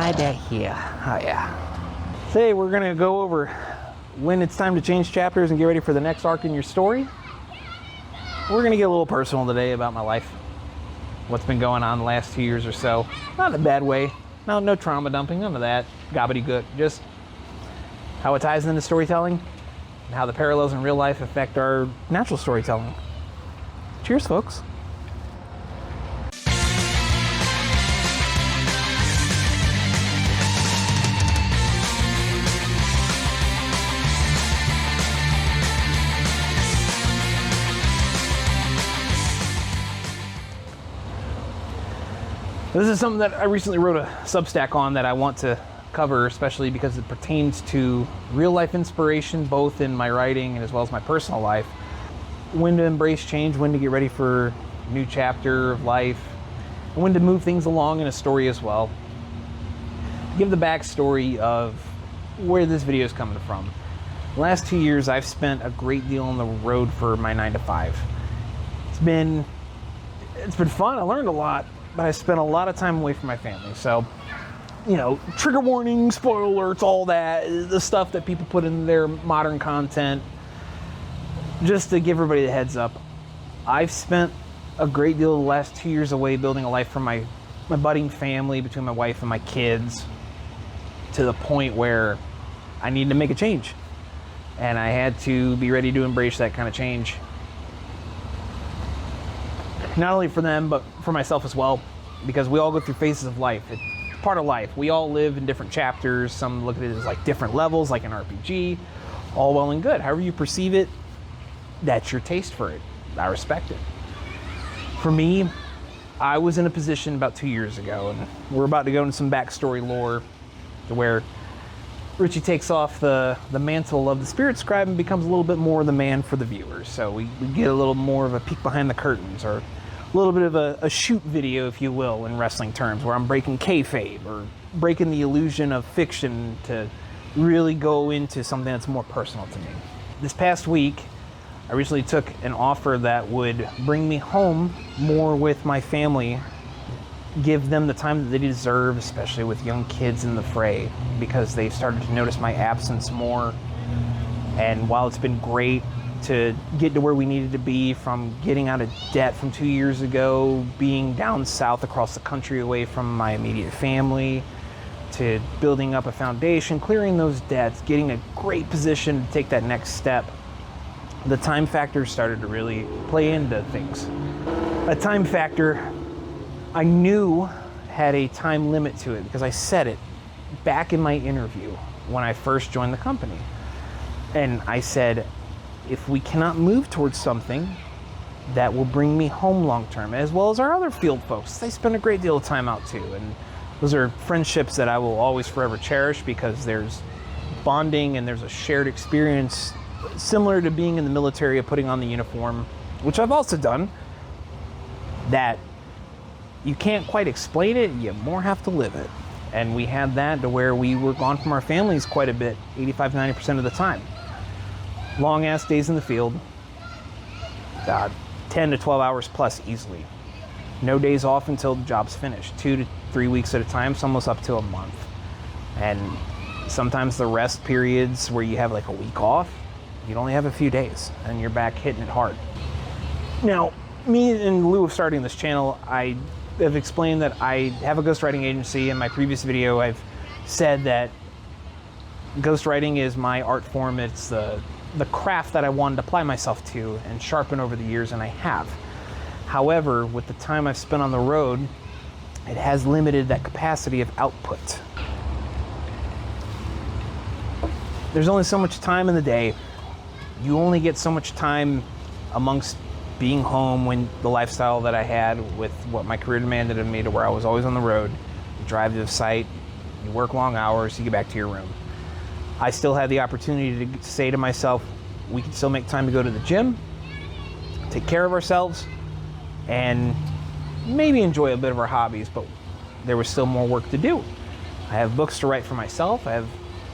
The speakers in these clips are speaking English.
Right here. Oh yeah. Today we're gonna go over when it's time to change chapters and get ready for the next arc in your story. We're gonna get a little personal today about my life. What's been going on the last 2 years or so. Not in a bad way. No trauma dumping, none of that. Gobbledygook. Just how it ties into storytelling and how the parallels in real life affect our natural storytelling. Cheers, folks. This is something that I recently wrote a Substack on that I want to cover, especially because it pertains to real life inspiration, both in my writing and as well as my personal life. When to embrace change, when to get ready for a new chapter of life, and when to move things along in a story as well. Give the backstory of where this video is coming from. The last 2 years, I've spent a great deal on the road for my 9 to 5. It's been fun. I learned a lot. But I spent a lot of time away from my family. So, you know, trigger warnings, spoiler alerts, all that, the stuff that people put in their modern content. Just to give everybody the heads up, I've spent a great deal of the last 2 years away building a life for my budding family, between my wife and my kids, to the point where I needed to make a change. And I had to be ready to embrace that kind of change. Not only for them, but for myself as well, because we all go through phases of life. It's part of life. We all live in different chapters. Some look at it as like different levels, like an RPG. All well and good. However you perceive it, that's your taste for it. I respect it. For me, I was in a position about 2 years ago, and we're about to go into some backstory lore to where Richie takes off the mantle of the spirit scribe and becomes a little bit more the man for the viewers. So we get a little more of a peek behind the curtains, or a little bit of a shoot video, if you will, in wrestling terms, where I'm breaking kayfabe or breaking the illusion of fiction to really go into something that's more personal to me. This past week, I recently took an offer that would bring me home more with my family, give them the time that they deserve, especially with young kids in the fray, because they've started to notice my absence more. And while it's been great to get to where we needed to be, from getting out of debt from 2 years ago, being down south across the country away from my immediate family, to building up a foundation, clearing those debts, getting a great position to take that next step, the time factor started to really play into things. A time factor I knew had a time limit to it, because I said it back in my interview when I first joined the company. And I said, if we cannot move towards something that will bring me home long term, as well as our other field folks, they spend a great deal of time out too. And those are friendships that I will always forever cherish, because there's bonding and there's a shared experience similar to being in the military, of putting on the uniform, which I've also done, that you can't quite explain it, you more have to live it. And we had that to where we were gone from our families quite a bit, 85-90% of the time. Long ass days in the field, 10 to 12 hours plus easily. No days off until the job's finished, 2 to 3 weeks at a time, it's almost up to a month. And sometimes the rest periods where you have like a week off, you'd only have a few days and you're back hitting it hard. Now, me, in lieu of starting this channel, I have explained that I have a ghostwriting agency. In my previous video, I've said that ghostwriting is my art form. It's the craft that I wanted to apply myself to and sharpen over the years, and I have. However, with the time I've spent on the road, it has limited that capacity of output. There's only so much time in the day. You only get so much time amongst being home, when the lifestyle that I had with what my career demanded of me, to where I was always on the road. You drive to the site, you work long hours, you get back to your room. I still had the opportunity to say to myself, we can still make time to go to the gym, take care of ourselves, and maybe enjoy a bit of our hobbies, but there was still more work to do. I have books to write for myself, I have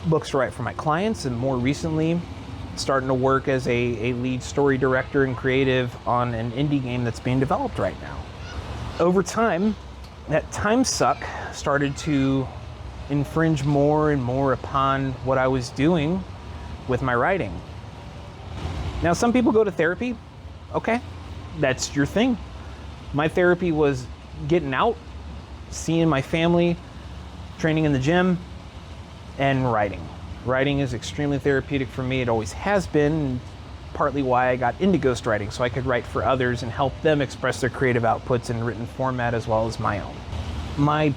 books to write for my clients, and more recently, starting to work as a lead story director and creative on an indie game that's being developed right now. Over time, that time suck started to infringe more and more upon what I was doing with my writing. Now, some people go to therapy. Okay, that's your thing. My therapy was getting out, seeing my family, training in the gym, and writing. Writing is extremely therapeutic for me. It always has been, partly why I got into ghostwriting, so I could write for others and help them express their creative outputs in written format as well as my own. My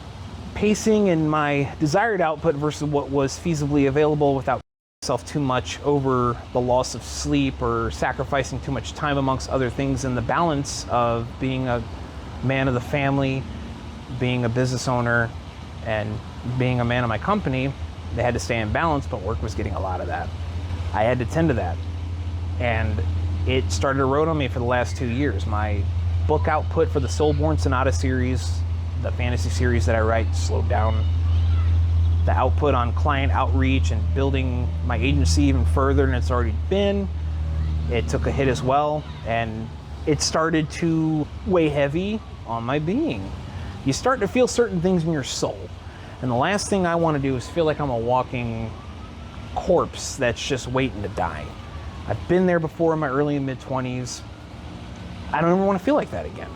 pacing and my desired output versus what was feasibly available without myself too much over the loss of sleep or sacrificing too much time amongst other things, and the balance of being a man of the family, being a business owner, and being a man of my company, they had to stay in balance, but work was getting a lot of that. I had to tend to that. And it started to erode on me for the last 2 years. My book output for the Soulborn Sonata series, the fantasy series that I write, slowed down. The output on client outreach and building my agency even further than it's already been, it took a hit as well. And it started to weigh heavy on my being. You start to feel certain things in your soul. And the last thing I want to do is feel like I'm a walking corpse that's just waiting to die. I've been there before in my early and mid-20s. I don't ever want to feel like that again.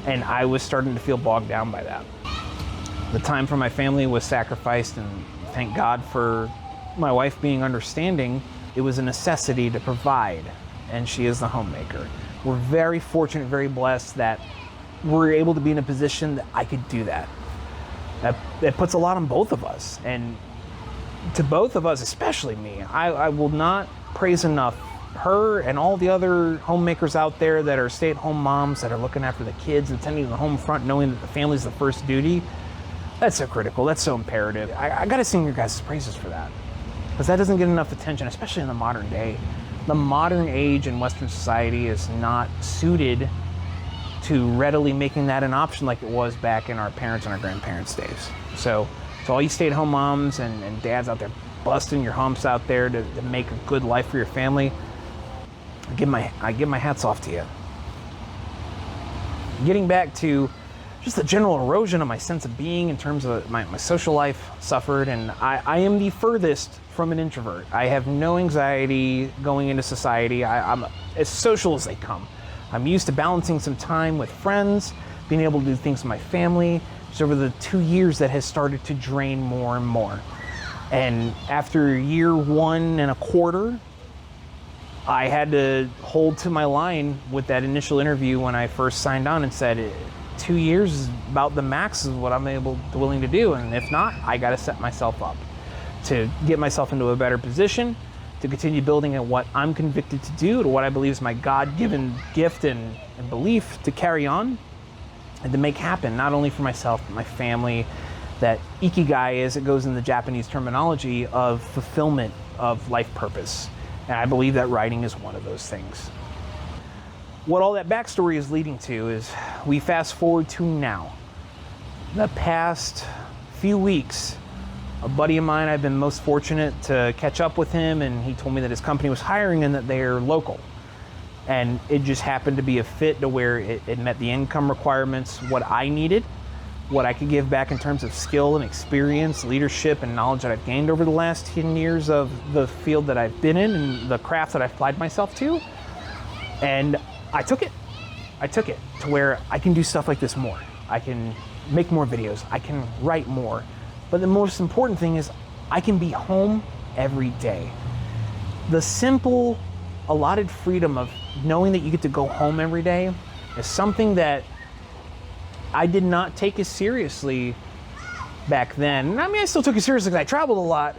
And I was starting to feel bogged down by that. The time for my family was sacrificed, and thank God for my wife being understanding. It was a necessity to provide, and she is the homemaker. We're very fortunate, very blessed that we're able to be in a position that I could do that. That puts a lot on both of us, and to both of us, especially me, I will not praise enough her and all the other homemakers out there that are stay-at-home moms that are looking after the kids and tending to the home front, knowing that the family's the first duty. That's so critical. That's so imperative. I got to sing your guys' praises for that, because that doesn't get enough attention, especially in the modern day. The modern age in Western society is not suited to readily making that an option like it was back in our parents' and our grandparents' days. So all you stay-at-home moms and dads out there busting your humps out there to make a good life for your family, I give my hats off to you. Getting back to just the general erosion of my sense of being in terms of my social life suffered, and I am the furthest from an introvert. I have no anxiety going into society. I'm as social as they come. I'm used to balancing some time with friends, being able to do things with my family. Just over the 2 years that has started to drain more and more. And after year 1 1/4, I had to hold to my line with that initial interview when I first signed on and said 2 years is about the max of what I'm willing to do, and if not, I got to set myself up to get myself into a better position, to continue building at what I'm convicted to do, to what I believe is my God-given gift and belief to carry on and to make happen, not only for myself, but my family. That ikigai, as it goes in the Japanese terminology, of fulfillment of life purpose. And I believe that writing is one of those things. What all that backstory is leading to is we fast forward to now. The past few weeks, a buddy of mine, I've been most fortunate to catch up with him, and he told me that his company was hiring and that they're local. And it just happened to be a fit to where it met the income requirements, what I needed, what I could give back in terms of skill and experience, leadership, and knowledge that I've gained over the last 10 years of the field that I've been in and the craft that I've applied myself to. And I took it. I took it to where I can do stuff like this more. I can make more videos. I can write more. But the most important thing is I can be home every day. The simple allotted freedom of knowing that you get to go home every day is something that I did not take as seriously back then. I mean, I still took it seriously because I traveled a lot.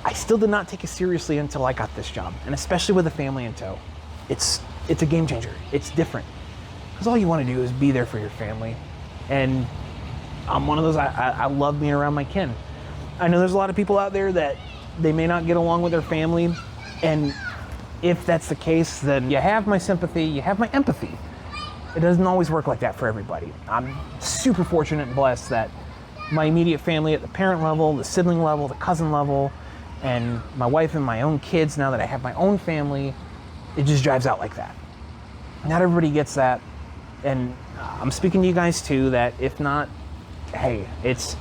I still did not take it seriously until I got this job, and especially with a family in tow. It's a game changer. It's different. Because all you want to do is be there for your family. And I'm one of those, I love being around my kin. I know there's a lot of people out there that they may not get along with their family, and if that's the case, then you have my sympathy, you have my empathy. It doesn't always work like that for everybody. I'm super fortunate and blessed that my immediate family at the parent level, the sibling level, the cousin level, and my wife and my own kids, now that I have my own family, it just drives out like that. Not everybody gets that. And I'm speaking to you guys too, that if not, hey, it's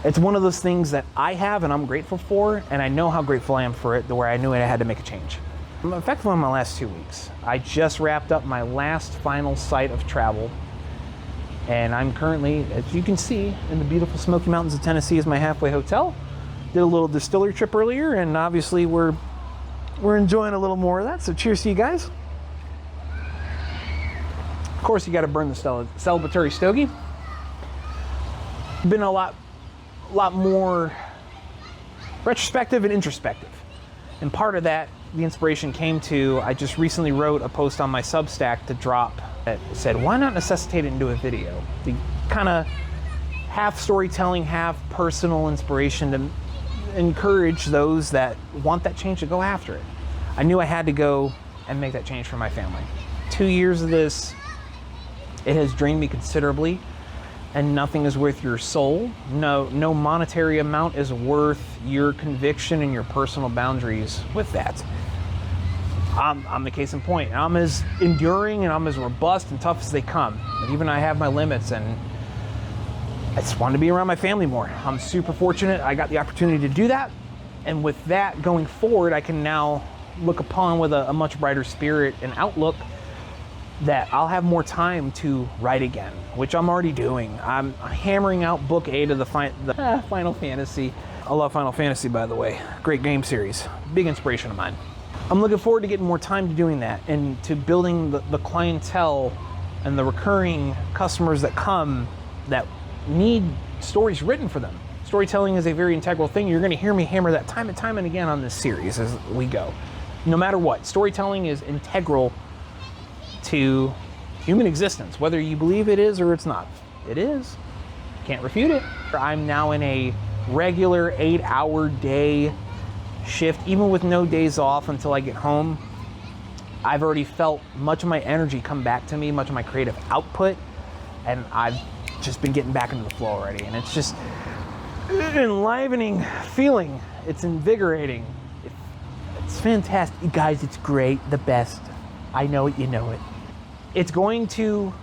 It's one of those things that I have and I'm grateful for, and I know how grateful I am for it, to where I knew I had to make a change. I'm effectively on my last 2 weeks. I just wrapped up my last final site of travel, and I'm currently, as you can see, in the beautiful Smoky Mountains of Tennessee is my halfway hotel. Did a little distillery trip earlier, and obviously we're enjoying a little more of that, so cheers to you guys. Of course, you got to burn the celebratory stogie. Been a lot more retrospective and introspective. And part of that, the inspiration came to, I just recently wrote a post on my Substack to drop that said, why not necessitate it into a video? The kind of half storytelling, half personal inspiration to encourage those that want that change to go after it. I knew I had to go and make that change for my family. 2 years of this, it has drained me considerably, and nothing is worth your soul. No monetary amount is worth your conviction and your personal boundaries with that. I'm the case in point. I'm as enduring and I'm as robust and tough as they come. But even I have my limits, and I just wanted to be around my family more. I'm super fortunate I got the opportunity to do that. And with that going forward, I can now look upon with a much brighter spirit and outlook that I'll have more time to write again, which I'm already doing. I'm hammering out book 8 of the Final Fantasy. I love Final Fantasy, by the way. Great game series. Big inspiration of mine. I'm looking forward to getting more time to doing that and to building the clientele and the recurring customers that come that need stories written for them. Storytelling is a very integral thing. You're going to hear me hammer that time and time and again on this series as we go. No matter what, storytelling is integral to human existence, whether you believe it is or it's not. It is. Can't refute it. I'm now in a regular 8-hour day shift, even with no days off until I get home. I've already felt much of my energy come back to me, much of my creative output, and I've just been getting back into the flow already. And it's just an enlivening feeling. It's invigorating. It's fantastic. You guys, it's great. The best. I know it, you know it. It's going to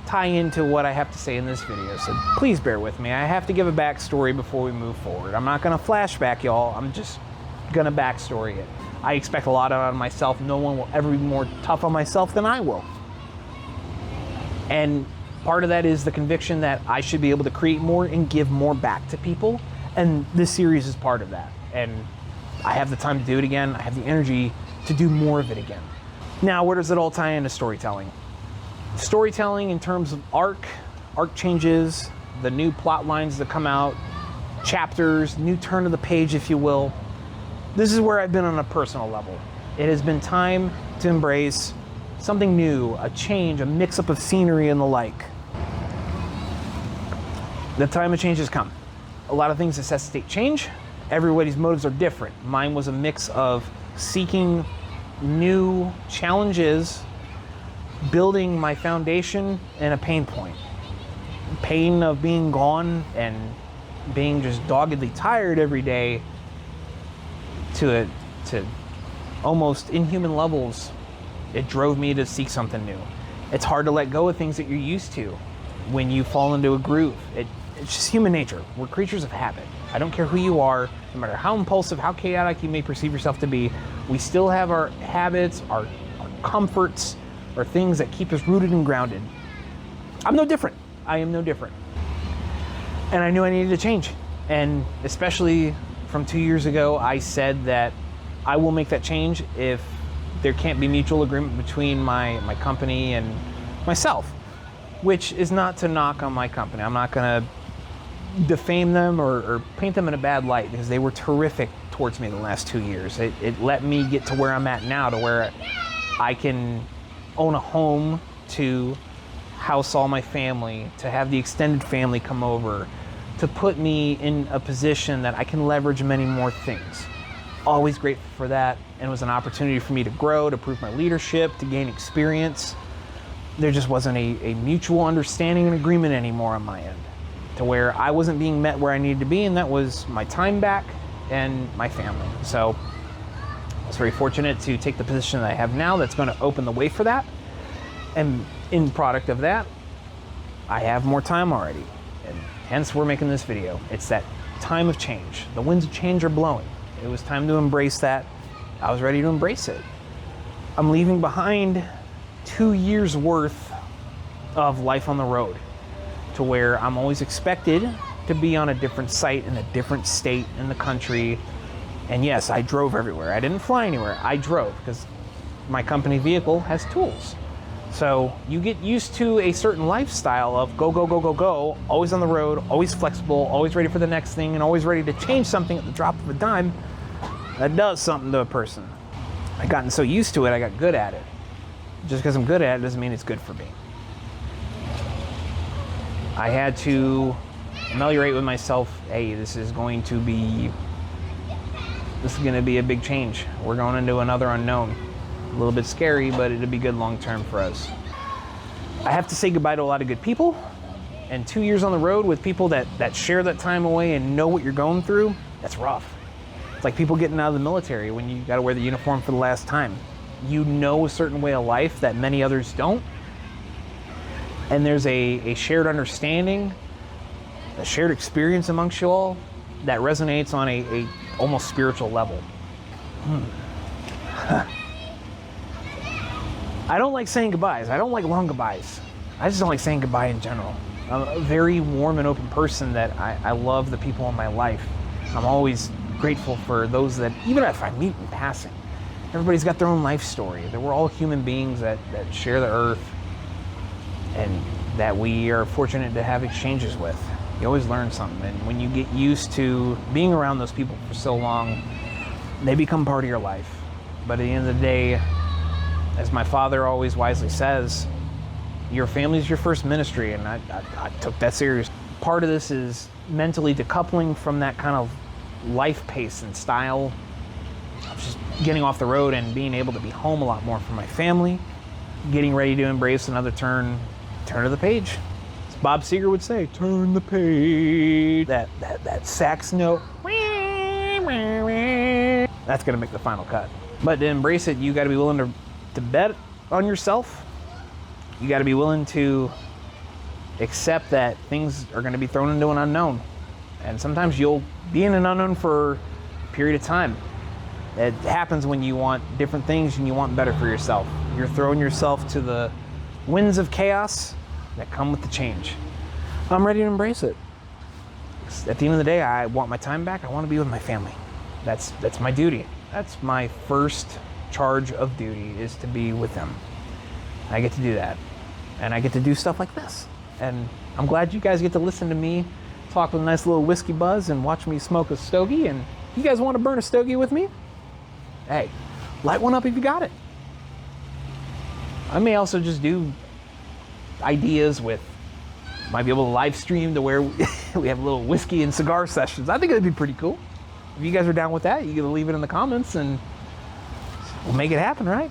tie into what I have to say in this video, so please bear with me. I have to give a backstory before we move forward. I'm not going to flashback y'all. I'm just going to backstory it. I expect a lot out of myself. No one will ever be more tough on myself than I will. And part of that is the conviction that I should be able to create more and give more back to people. And this series is part of that. And I have the time to do it again. I have the energy to do more of it again. Now, where does it all tie into storytelling? Storytelling in terms of arc changes, the new plot lines that come out, chapters, new turn of the page, if you will. This is where I've been on a personal level. It has been time to embrace something new, a change, a mix-up of scenery and the like. The time of change has come. A lot of things necessitate change. Everybody's motives are different. Mine was a mix of seeking new challenges, building my foundation, and a pain point. Pain of being gone and being just doggedly tired every day to almost inhuman levels. It drove me to seek something new. It's hard to let go of things that you're used to when you fall into a groove. It's just human nature. We're creatures of habit. I don't care who you are, no matter how impulsive, how chaotic you may perceive yourself to be, we still have our habits, our comforts, or things that keep us rooted and grounded. I'm no different. I am no different. And I knew I needed to change. And especially from 2 years ago, I said that I will make that change if there can't be mutual agreement between my company and myself, which is not to knock on my company. I'm not going to defame them or paint them in a bad light, because they were terrific towards me the last 2 years. It let me get to where I'm at now, to where I can own a home, to house all my family, to have the extended family come over, to put me in a position that I can leverage many more things. Always grateful for that, and it was an opportunity for me to grow, to prove my leadership, to gain experience. There just wasn't a mutual understanding and agreement anymore on my end, to where I wasn't being met where I needed to be, and that was my time back and my family. So I was very fortunate to take the position that I have now that's going to open the way for that. And in product of that, I have more time already. And Hence, we're making this video. It's that time of change. The winds of change are blowing. It was time to embrace that. I was ready to embrace it. I'm leaving behind 2 years worth of life on the road, to where I'm always expected to be on a different site in a different state in the country. And yes, I drove everywhere. I didn't fly anywhere. I drove because my company vehicle has tools. So you get used to a certain lifestyle of go, go, go, go, go, always on the road, always flexible, always ready for the next thing, and always ready to change something at the drop of a dime. That does something to a person. I've gotten so used to it, I got good at it. Just because I'm good at it doesn't mean it's good for me. I had to ameliorate with myself, hey, this is going to be a big change. We're going into another unknown. A little bit scary, but it'll be good long term for us. I have to say goodbye to a lot of good people, and 2 years on the road with people that share that time away and know what you're going through, that's rough. It's like people getting out of the military when you got to wear the uniform for the last time. You know a certain way of life that many others don't, and there's a shared understanding, a shared experience amongst you all that resonates on a almost spiritual level. I don't like saying goodbyes. I don't like long goodbyes. I just don't like saying goodbye in general. I'm a very warm and open person that I love the people in my life. I'm always grateful for those that, even if I meet in passing, everybody's got their own life story. That we're all human beings that share the earth and that we are fortunate to have exchanges with. You always learn something. And when you get used to being around those people for so long, they become part of your life. But at the end of the day, as my father always wisely says, your family is your first ministry, and I took that serious. Part of this is mentally decoupling from that kind of life pace and style of just getting off the road and being able to be home a lot more for my family, getting ready to embrace another turn of the page. As Bob Seger would say, turn the page. That sax note, that's gonna make the final cut. But to embrace it, you gotta be willing to bet on yourself. You got to be willing to accept that things are going to be thrown into an unknown. And sometimes you'll be in an unknown for a period of time. It happens when you want different things and you want better for yourself. You're throwing yourself to the winds of chaos that come with the change. I'm ready to embrace it. At the end of the day, I want my time back. I want to be with my family. That's my duty. That's my first charge of duty, is to be with them. I get to do that, and I get to do stuff like this, and I'm glad you guys get to listen to me talk with a nice little whiskey buzz and watch me smoke a stogie. And you guys want to burn a stogie with me? Hey, light one up if you got it. I may also just do ideas with, might be able to live stream to where we have little whiskey and cigar sessions. I think it'd be pretty cool. If you guys are down with that, you can leave it in the comments and we'll make it happen, right?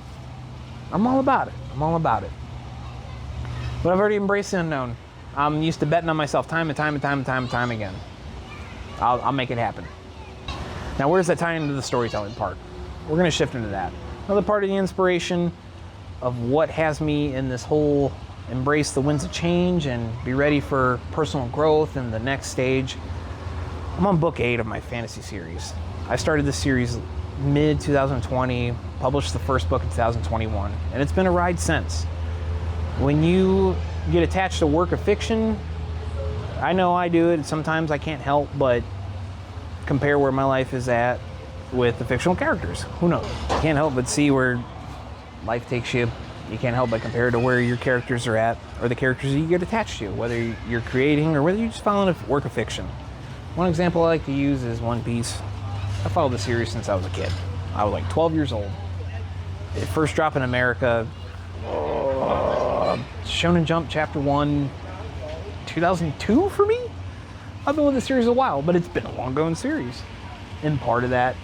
I'm all about it. I'm all about it. But I've already embraced the unknown. I'm used to betting on myself time and time again. I'll make it happen. Now, where's that tie into the storytelling part? We're going to shift into that. Another part of the inspiration of what has me in this whole embrace the winds of change and be ready for personal growth and the next stage. I'm on book 8 of my fantasy series. I started this series mid-2020, published the first book in 2021, and it's been a ride since. When you get attached to work of fiction, I know I do it, sometimes I can't help but compare where my life is at with the fictional characters. Who knows? You can't help but see where life takes you. You can't help but compare to where your characters are at, or the characters you get attached to, whether you're creating or whether you're just following a work of fiction. One example I like to use is One Piece. I followed the series since I was a kid. I was like 12 years old. It first dropped in America, Shonen Jump Chapter 1, 2002 for me? I've been with the series a while, but it's been a long-going series. And part of that,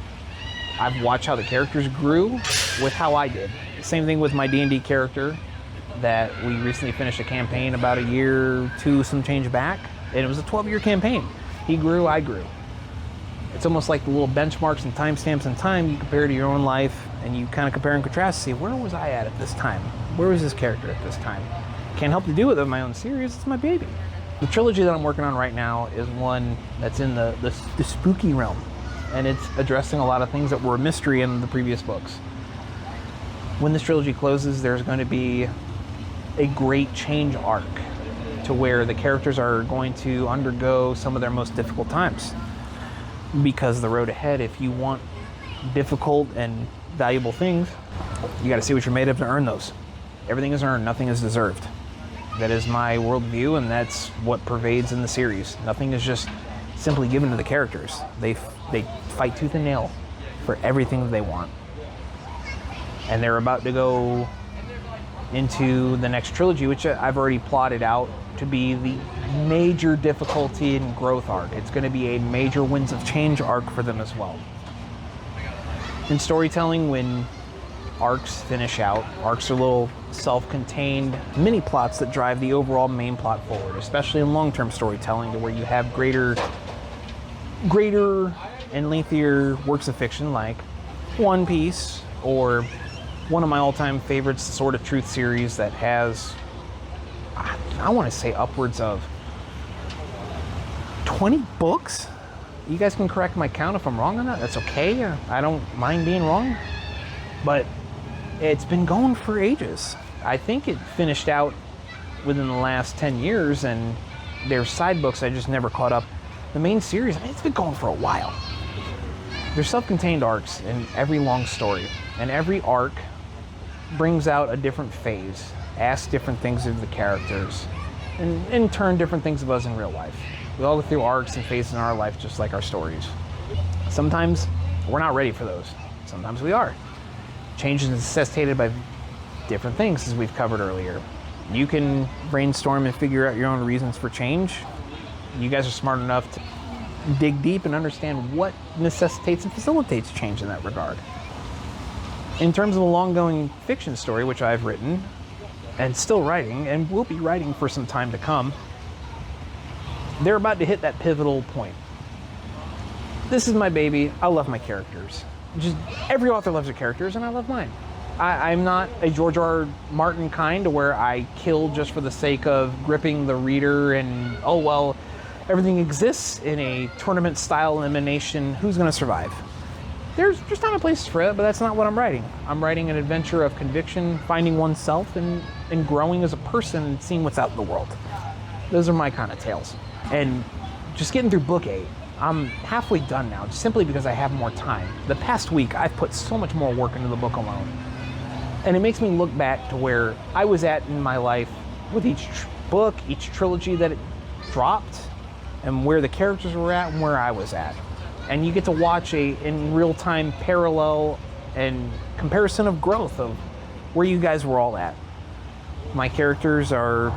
I've watched how the characters grew with how I did. Same thing with my D&D character that we recently finished a campaign about a year, two, some change back. And it was a 12-year campaign. He grew, I grew. It's almost like the little benchmarks and timestamps in time you compare to your own life, and you kind of compare and contrast, see, where was I at this time? Where was this character at this time? Can't help to do it with my own series, it's my baby. The trilogy that I'm working on right now is one that's in the spooky realm, and it's addressing a lot of things that were a mystery in the previous books. When this trilogy closes, there's going to be a great change arc to where the characters are going to undergo some of their most difficult times. Because the road ahead, if you want difficult and valuable things, you got to see what you're made of to earn those. Everything is earned, nothing is deserved. That is my worldview, and that's what pervades in the series. Nothing is just simply given to the characters. They fight tooth and nail for everything that they want. And they're about to go into the next trilogy, which I've already plotted out to be the major difficulty and growth arc. It's going to be a major winds of change arc for them as well. In storytelling, when arcs finish out, arcs are little self-contained mini plots that drive the overall main plot forward, especially in long-term storytelling, to where you have greater and lengthier works of fiction like One Piece, or one of my all-time favorites, the Sword of Truth series, that has, I want to say, upwards of 20 books. You guys can correct my count if I'm wrong on that. That's okay. I don't mind being wrong. But it's been going for ages. I think it finished out within the last 10 years, and there's side books I just never caught up. The main series, it's been going for a while. There's self-contained arcs in every long story, and every arc brings out a different phase, asks different things of the characters, and in turn, different things of us in real life. We all go through arcs and phases in our life just like our stories. Sometimes we're not ready for those. Sometimes we are. Change is necessitated by different things, as we've covered earlier. You can brainstorm and figure out your own reasons for change. You guys are smart enough to dig deep and understand what necessitates and facilitates change in that regard. In terms of a long-going fiction story, which I've written and still writing and will be writing for some time to come, they're about to hit that pivotal point. This is my baby. I love my characters. Just every author loves their characters, and I love mine. I'm not a George R. Martin kind, to where I kill just for the sake of gripping the reader and, oh, well, everything exists in a tournament-style elimination. Who's going to survive? There's time and place for it, but that's not what I'm writing. I'm writing an adventure of conviction, finding oneself, and growing as a person and seeing what's out in the world. Those are my kind of tales. And just getting through book 8, I'm halfway done now, just simply because I have more time. The past week, I've put so much more work into the book alone. And it makes me look back to where I was at in my life with each book, each trilogy that it dropped, and where the characters were at and where I was at. And you get to watch in real-time parallel and comparison of growth of where you guys were all at. My characters are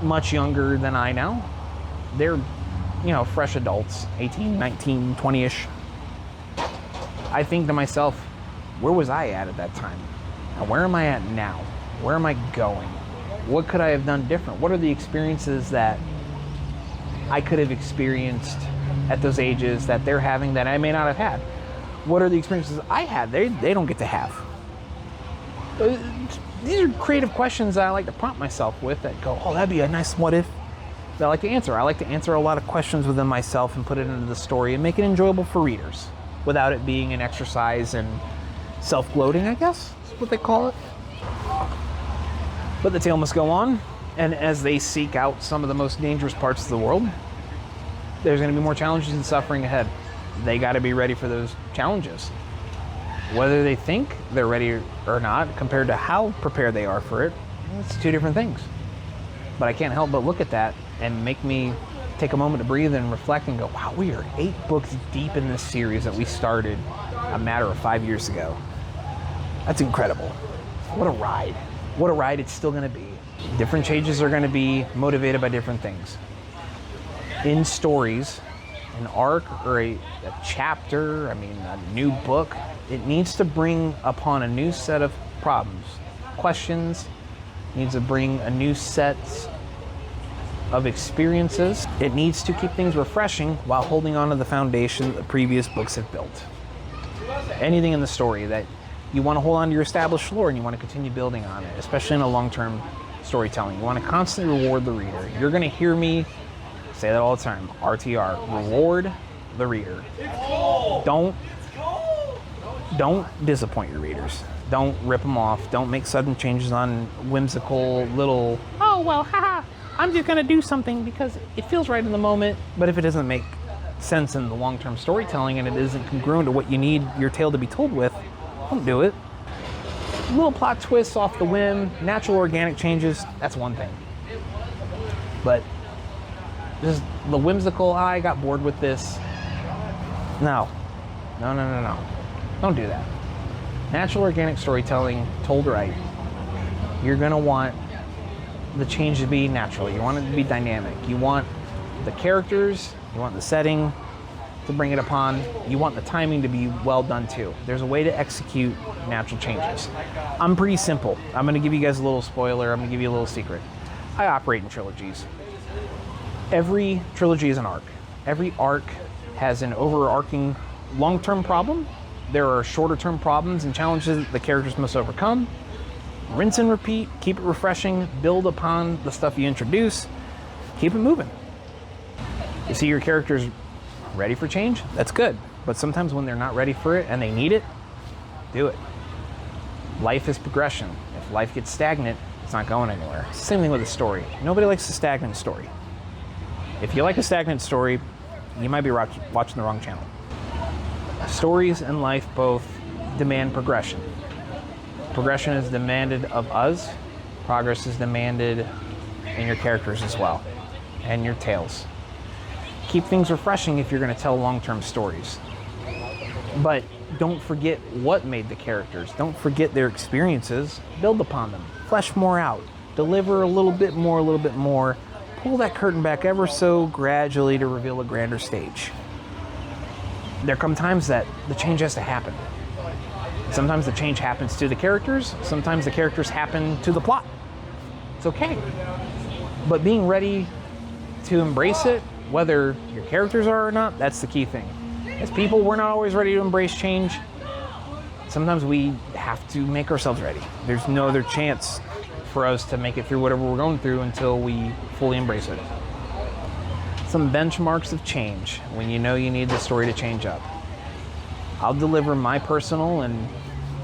much younger than I now. They're, fresh adults, 18, 19, 20-ish. I think to myself, where was I at that time? And where am I at now? Where am I going? What could I have done different? What are the experiences that I could have experienced at those ages that they're having that I may not have had? What are the experiences I had they don't get to have? These are creative questions that I like to prompt myself with that go, oh, that'd be a nice what if, that I like to answer. I like to answer a lot of questions within myself and put it into the story and make it enjoyable for readers without it being an exercise in self-gloating, I guess is what they call it. But the tale must go on, and as they seek out some of the most dangerous parts of the world, there's going to be more challenges and suffering ahead. They got to be ready for those challenges. Whether they think they're ready or not, compared to how prepared they are for it, it's two different things. But I can't help but look at that and make me take a moment to breathe and reflect and go, wow, we are 8 books deep in this series that we started a matter of 5 years ago. That's incredible. What a ride. What a ride it's still going to be. Different changes are going to be motivated by different things. In stories, an arc or a chapter, a new book, it needs to bring upon a new set of problems, questions, needs to bring a new set of experiences. It needs to keep things refreshing while holding on to the foundation the previous books have built. Anything in the story that you want to hold on to your established lore and you want to continue building on it, especially in a long-term storytelling. You want to constantly reward the reader. You're going to hear me say that all the time. RTR, reward the reader. Don't disappoint your readers. Don't rip them off. Don't make sudden changes on whimsical little, oh, well, haha, I'm just going to do something because it feels right in the moment. But if it doesn't make sense in the long-term storytelling and it isn't congruent to what you need your tale to be told with, don't do it. Little plot twists off the whim, natural organic changes, that's one thing. But just the whimsical, I got bored with this. No. Don't do that. Natural organic storytelling told right. You're going to want the change to be natural. You want it to be dynamic. You want the characters, you want the setting to bring it upon. You want the timing to be well done too. There's a way to execute natural changes. I'm pretty simple. I'm going to give you guys a little spoiler. I'm going to give you a little secret. I operate in trilogies. Every trilogy is an arc. Every arc has an overarching long-term problem. There are shorter-term problems and challenges that the characters must overcome. Rinse and repeat, keep it refreshing, build upon the stuff you introduce, keep it moving. You see your characters ready for change? That's good. But sometimes when they're not ready for it and they need it, do it. Life is progression. If life gets stagnant, it's not going anywhere. Same thing with a story. Nobody likes a stagnant story. If you like a stagnant story, you might be watching the wrong channel. Stories and life both demand progression. Progression is demanded of us. Progress is demanded in your characters as well, and your tales. Keep things refreshing if you're going to tell long-term stories. But don't forget what made the characters. Don't forget their experiences. Build upon them. Flesh more out. Deliver a little bit more. Pull that curtain back ever so gradually to reveal a grander stage. There come times that the change has to happen. Sometimes the change happens to the characters. Sometimes the characters happen to the plot. It's okay. But being ready to embrace it, whether your characters are or not, that's the key thing. As people, we're not always ready to embrace change. Sometimes we have to make ourselves ready. There's no other chance for us to make it through whatever we're going through until we fully embrace it. Some benchmarks of change when you know you need the story to change up. I'll deliver my personal, and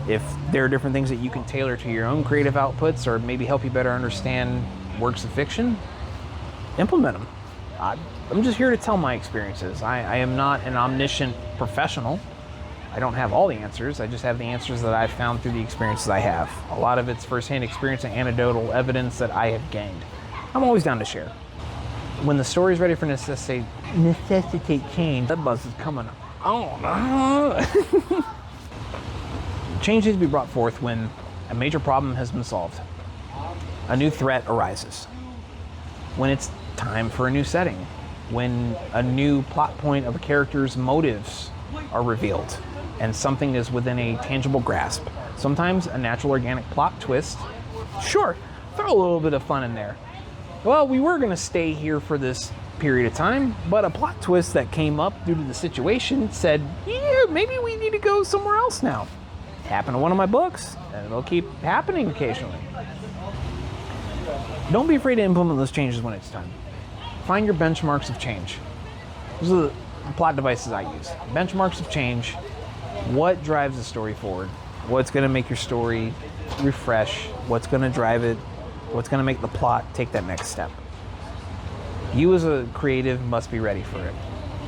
if there are different things that you can tailor to your own creative outputs or maybe help you better understand works of fiction, implement them. I'm just here to tell my experiences. I am not an omniscient professional. I don't have all the answers. I just have the answers that I've found through the experiences I have. A lot of it's firsthand experience and anecdotal evidence that I have gained. I'm always down to share. When the story is ready for necessitate change, that buzz is coming on. Change needs to be brought forth when a major problem has been solved. A new threat arises. When it's time for a new setting. When a new plot point of a character's motives are revealed and something is within a tangible grasp. Sometimes a natural organic plot twist. Sure, throw a little bit of fun in there. Well, we were going to stay here for this period of time, but a plot twist that came up due to the situation said, yeah, maybe we need to go somewhere else now. It happened to one of my books, and it'll keep happening occasionally. Don't be afraid to implement those changes when it's time. Find your benchmarks of change. Those are the plot devices I use. Benchmarks of change. What drives the story forward? What's going to make your story refresh? What's going to drive it? What's going to make the plot take that next step? You as a creative must be ready for it.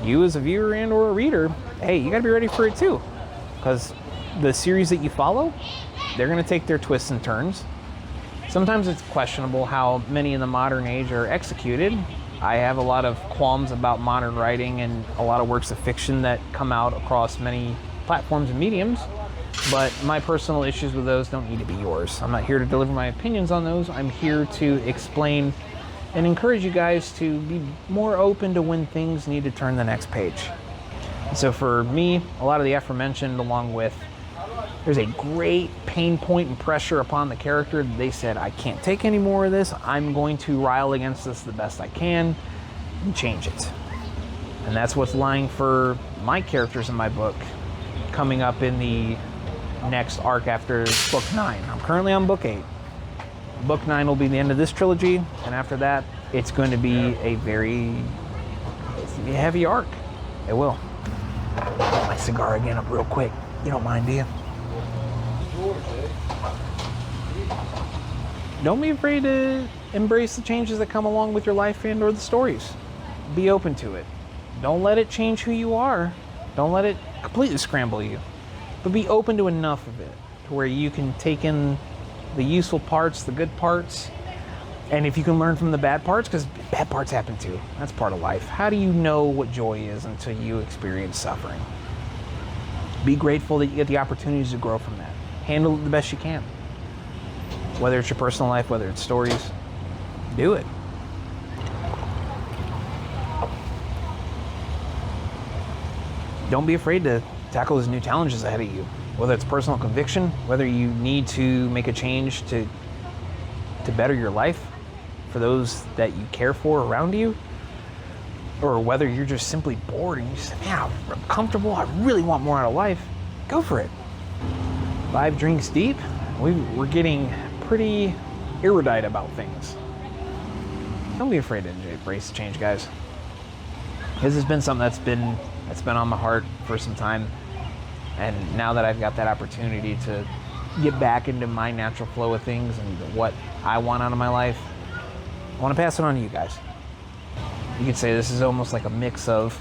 You as a viewer and or a reader, hey, you got to be ready for it too. Because the series that you follow, they're going to take their twists and turns. Sometimes it's questionable how many in the modern age are executed. I have a lot of qualms about modern writing and a lot of works of fiction that come out across many platforms and mediums. But my personal issues with those don't need to be yours. I'm not here to deliver my opinions on those. I'm here to explain and encourage you guys to be more open to when things need to turn the next page. So for me, a lot of the aforementioned, along with there's a great pain point and pressure upon the character. They said, I can't take any more of this. I'm going to rile against this the best I can and change it. And that's what's lying for my characters in my book coming up in the next arc after book 9. I'm currently on book 8. Book 9 will be the end of this trilogy, and after that, it's going to be a heavy arc. It will. Light my cigar again up real quick. You don't mind, do you? Don't be afraid to embrace the changes that come along with your life and or the stories. Be open to it. Don't let it change who you are. Don't let it completely scramble you. But be open to enough of it to where you can take in the useful parts, the good parts, and if you can learn from the bad parts, because bad parts happen too. That's part of life. How do you know what joy is until you experience suffering? Be grateful that you get the opportunities to grow from that. Handle it the best you can. Whether it's your personal life, whether it's stories, do it. Don't be afraid to tackle those new challenges ahead of you. Whether it's personal conviction, whether you need to make a change to better your life for those that you care for around you, or whether you're just simply bored and you say, man, I'm comfortable, I really want more out of life, go for it. 5 drinks deep, we're getting pretty erudite about things. Don't be afraid to embrace change, guys. This has been something that's been on my heart for some time, and now that I've got that opportunity to get back into my natural flow of things and what I want out of my life, I want to pass it on to you guys. You could say this is almost like a mix of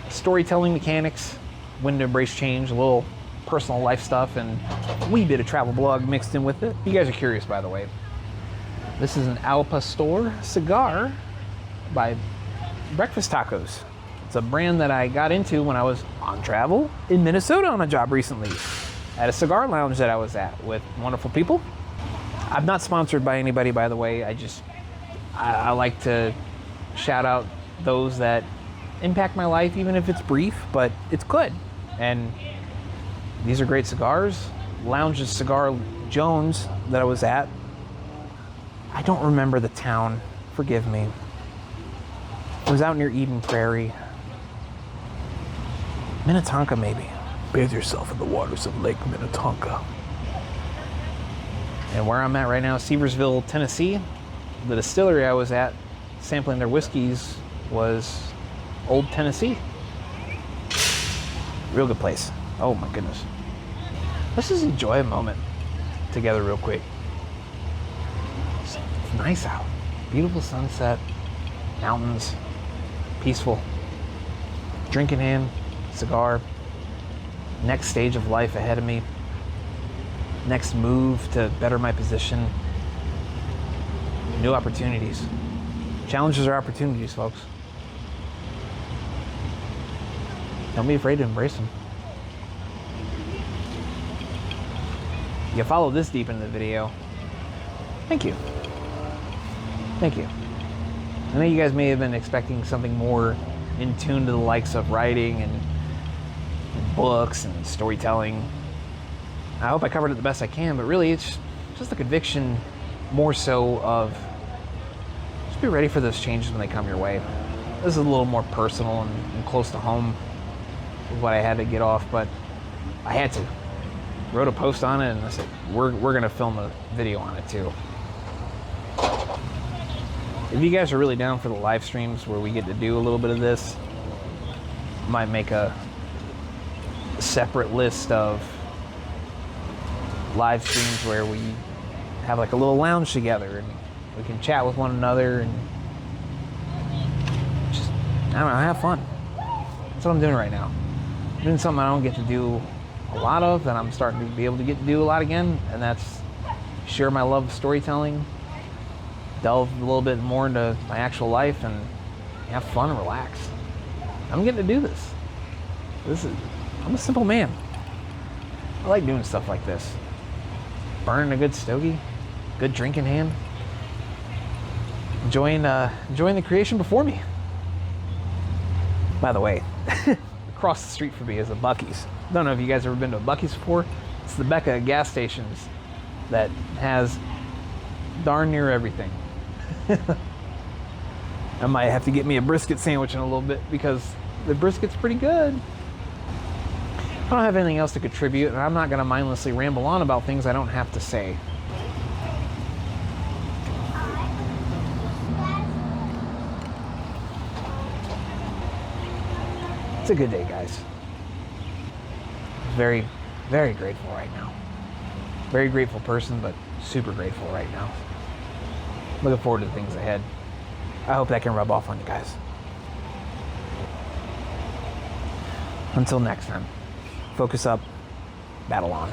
storytelling mechanics, when to embrace change, a little personal life stuff, and a wee bit of travel blog mixed in with it. If you guys are curious, by the way, this is an Al Pastor cigar by Breakfast Tacos. It's a brand that I got into when I was on travel in Minnesota on a job recently at a cigar lounge that I was at with wonderful people. I'm not sponsored by anybody, by the way. I like to shout out those that impact my life, even if it's brief, but it's good. And these are great cigars. Lounge's Cigar Jones that I was at, I don't remember the town, forgive me. It was out near Eden Prairie. Minnetonka, maybe. Bathe yourself in the waters of Lake Minnetonka. And where I'm at right now, Seversville, Tennessee. The distillery I was at, sampling their whiskeys, was Old Tennessee. Real good place. Oh my goodness. Let's just enjoy a moment together real quick. It's nice out. Beautiful sunset, mountains, peaceful. Drink in hand, cigar. Next stage of life ahead of me. Next move to better my position. New opportunities. Challenges are opportunities, folks. Don't be afraid to embrace them. If you follow this deep into the video, thank you. Thank you. I know you guys may have been expecting something more in tune to the likes of writing and books and storytelling. I hope I covered it the best I can, but really it's just a conviction more so of just be ready for those changes when they come your way. This is a little more personal and close to home with what I had to get off, but I had to. Wrote a post on it and I said, we're gonna film a video on it too. If you guys are really down for the live streams where we get to do a little bit of this, I might make a separate list of live streams where we have like a little lounge together and we can chat with one another and just, I don't know, have fun. That's what I'm doing right now. I'm doing something I don't get to do a lot of, that I'm starting to be able to get to do a lot again, and that's share my love of storytelling, delve a little bit more into my actual life, and have fun and relax. I'm getting to do this. I'm a simple man. I like doing stuff like this. Burning a good stogie, good drink in hand, enjoying the creation before me. By the way, across the street from me is a Buc-ee's. I don't know if you guys have ever been to a Buc-ee's before. It's the Becca gas stations that has darn near everything. I might have to get me a brisket sandwich in a little bit because the brisket's pretty good. I don't have anything else to contribute, and I'm not going to mindlessly ramble on about things I don't have to say. It's a good day, guys. Very, very grateful right now. Very grateful person, but super grateful right now. Looking forward to the things ahead. I hope that can rub off on you guys. Until next time, focus up, battle on.